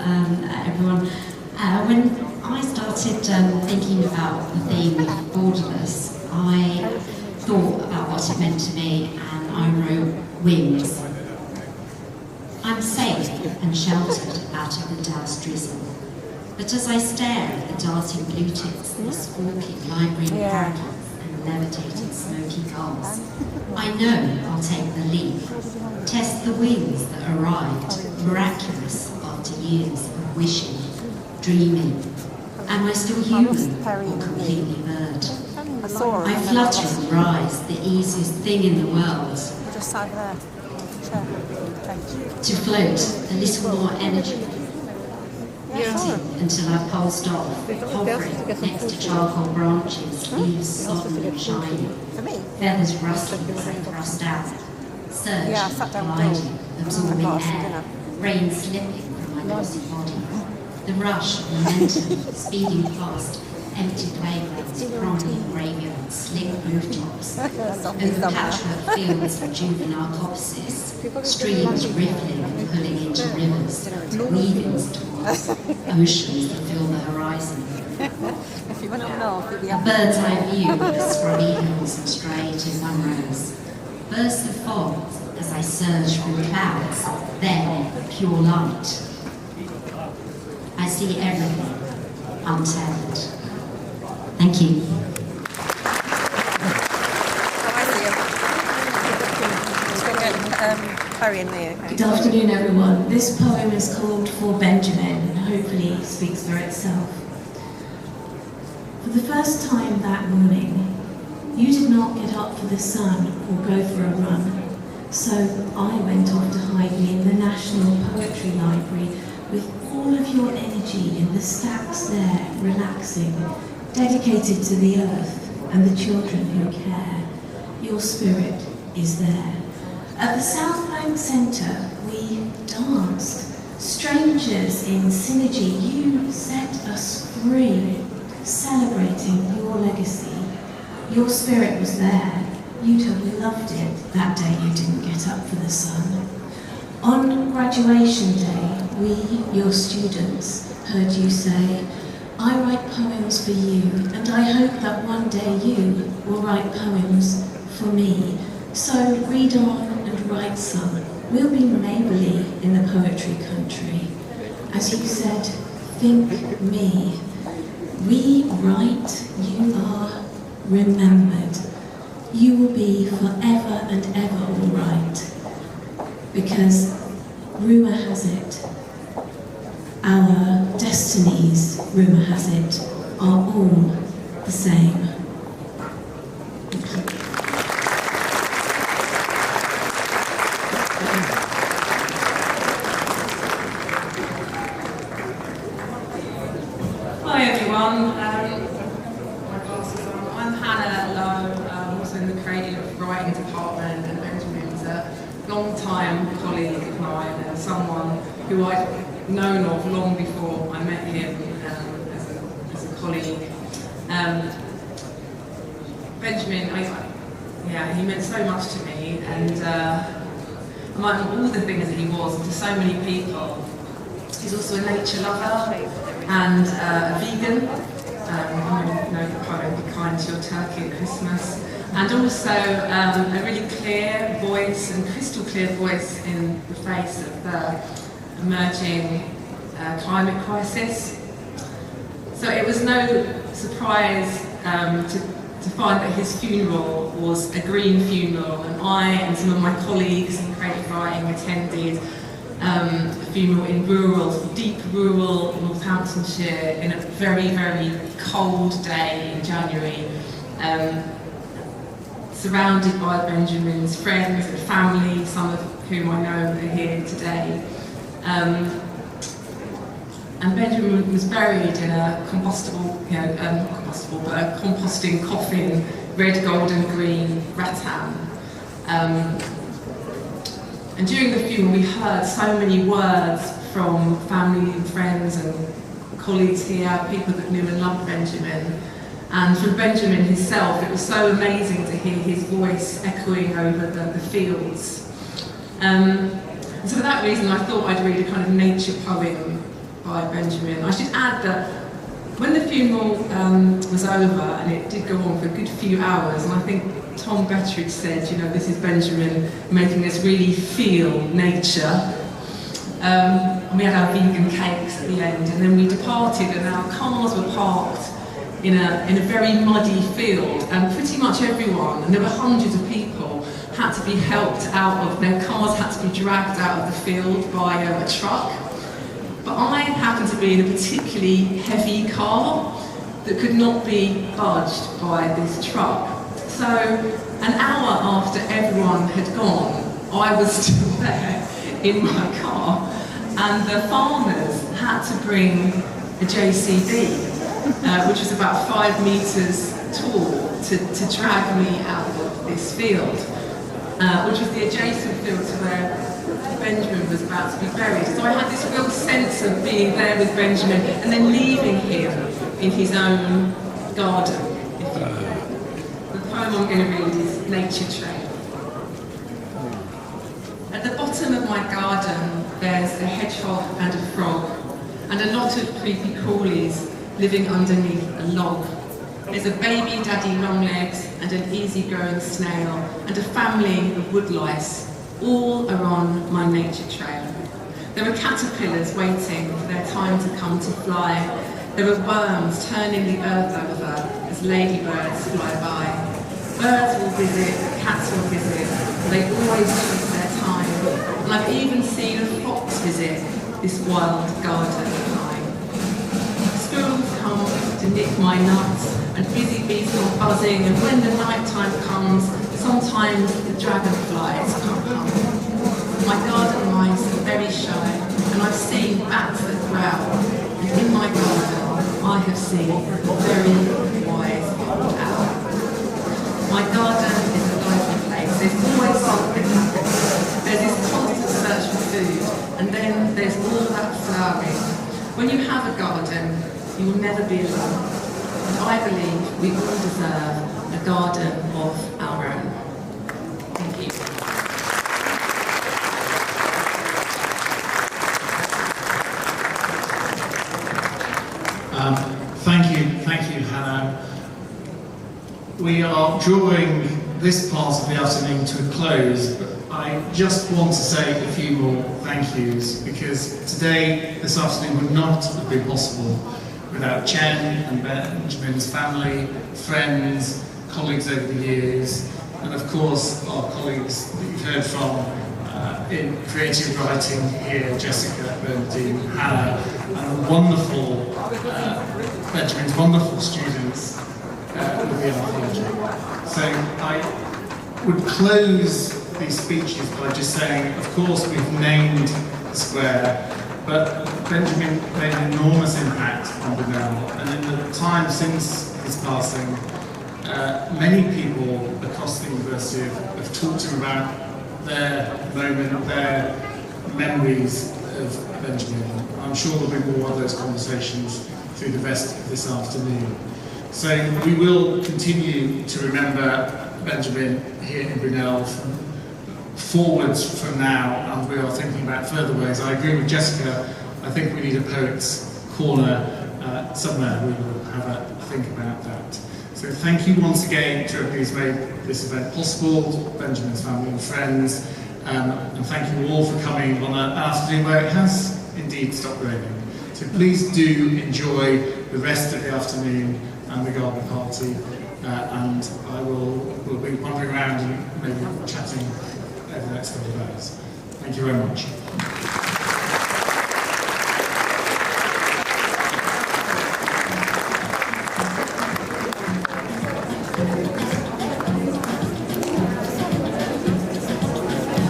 everyone. When I started thinking about the theme of Borderless, I thought about what it meant to me, and I wrote wings. I'm safe and sheltered out of the Dow's drizzle, but as I stare at the darting blue ticks, the squawking library parakeets and levitating smoky gulls, I know I'll take the leap, test the wings that arrived, miraculous after years of wishing, dreaming. Am I still human or completely bird? I flutter and rise, the easiest thing in the world. To float, a little more energy. Floating until I've pulsed off, hovering next to charcoal branches, leaves sodden and shiny, feathers rustling as I thrust out, surge, gliding, absorbing air, rain slipping from my glossy body. The rush of momentum, speeding past empty playgrounds, prominent graveyards, slick rooftops, over patchwork fields of juvenile copses, streams rippling and pulling into rivers, weavings towards oceans that fill the horizon. A bird's eye view of the scrubby hills and straight in Munros. Bursts of fog as I surge through clouds, then pure light. I see everything, untethered. Thank you. Good afternoon, everyone. This poem is called For Benjamin, and hopefully speaks for itself. For the first time that morning, you did not get up for the sun or go for a run. So I went off to hide me in the National Poetry Library with all of your energy in the stacks there, relaxing, dedicated to the earth and the children who care. Your spirit is there. At the South Bank Centre, we danced. Strangers in synergy, you set us free, celebrating your legacy. Your spirit was there. You'd have loved it that day you didn't get up for the sun. On graduation day, we, your students, heard you say, I write poems for you, and I hope that one day you will write poems for me. So read on and write some. We'll be neighbourly in the poetry country. As you said, think me. We write, you are remembered. You will be forever and ever all right. Because rumour has it, our destinies, rumour has it, are all the same. Hi everyone, my glasses on. I'm Hannah Lowe, I'm also in the creative writing department, and Benjamin's a long-time colleague of mine and someone who I'd known of long before I met him as a colleague. Benjamin, he meant so much to me, and among all the things that he was to so many people, he's also a nature lover and a vegan. You know the poem, Be Kind to Your Turkey at Christmas. And also a really clear voice and crystal clear voice in the face of the emerging climate crisis. So it was no surprise to find that his funeral was a green funeral, and I and some of my colleagues in creative writing attended a funeral in deep rural Northamptonshire in a very, very cold day in January. Surrounded by Benjamin's friends and family, some of whom I know are here today. And Benjamin was buried in a compostable, not compostable, but a composting coffin, red, gold and green rattan. And during the funeral we heard so many words from family and friends and colleagues here, people that knew and loved Benjamin. And from Benjamin himself, it was so amazing to hear his voice echoing over the fields. And so for that reason, I thought I'd read a kind of nature poem by Benjamin. I should add that when the funeral was over, and it did go on for a good few hours, and I think Tom Betteridge said, you know, this is Benjamin making us really feel nature. And we had our vegan cakes at the end, and then we departed, and our cars were parked in a very muddy field, and pretty much everyone, and there were hundreds of people, had to be helped out of, their cars had to be dragged out of the field by a truck. But I happened to be in a particularly heavy car that could not be budged by this truck. So an hour after everyone had gone, I was still there in my car, and the farmers had to bring a JCB, which was about 5 meters tall, to drag me out of this field, which was the adjacent field to where Benjamin was about to be buried. So I had this real sense of being there with Benjamin and then leaving him in his own garden. The poem I'm going to read is Nature Trail. At the bottom of my garden there's a hedgehog and a frog and a lot of creepy crawlies living underneath a log. There's a baby daddy longlegs and an easy-going snail and a family of woodlice. All are on my nature trail. There are caterpillars waiting for their time to come to fly. There are worms turning the earth over as ladybirds fly by. Birds will visit, cats will visit, they always choose their time. And I've even seen a fox visit this wild garden of mine. Squirrels come to nick my nuts, and busy bees are buzzing, and when the night time comes, sometimes the dragonflies come home. My garden mice are very shy, and I've seen bats that growl, and in my garden I have seen a very wise owl. My garden is a lively place, there's always something happening. There's this constant search for food, and then there's all that flowering. When you have a garden, you will never be alone. And I believe we all deserve a garden of our own. Thank you. Thank you, Hannah. We are drawing this part of the afternoon to a close, but I just want to say a few more thank yous, because today, this afternoon, would not have been possible without Qian and Benjamin's family, friends, colleagues over the years, and of course our colleagues that you've heard from in creative writing here, Jessica, Bernardine, Hannah, and the wonderful, Benjamin's wonderful students with the anthology. So I would close these speeches by just saying, of course we've named the square, but Benjamin made an enormous impact on Brunel, and in the time since his passing, many people across the university have talked to him about their moment, their memories of Benjamin. I'm sure there'll be more of those conversations through the rest of this afternoon. So we will continue to remember Benjamin here in Brunel forwards from now, and we are thinking about further ways. I agree with Jessica, I think we need a poet's corner somewhere. We will have a think about that. So thank you once again to everybody who's made this event possible, Benjamin's family and friends, and thank you all for coming on an afternoon where it has indeed stopped raining. So please do enjoy the rest of the afternoon and the garden party, and I will be wandering around and maybe chatting over the next couple of hours. Thank you very much.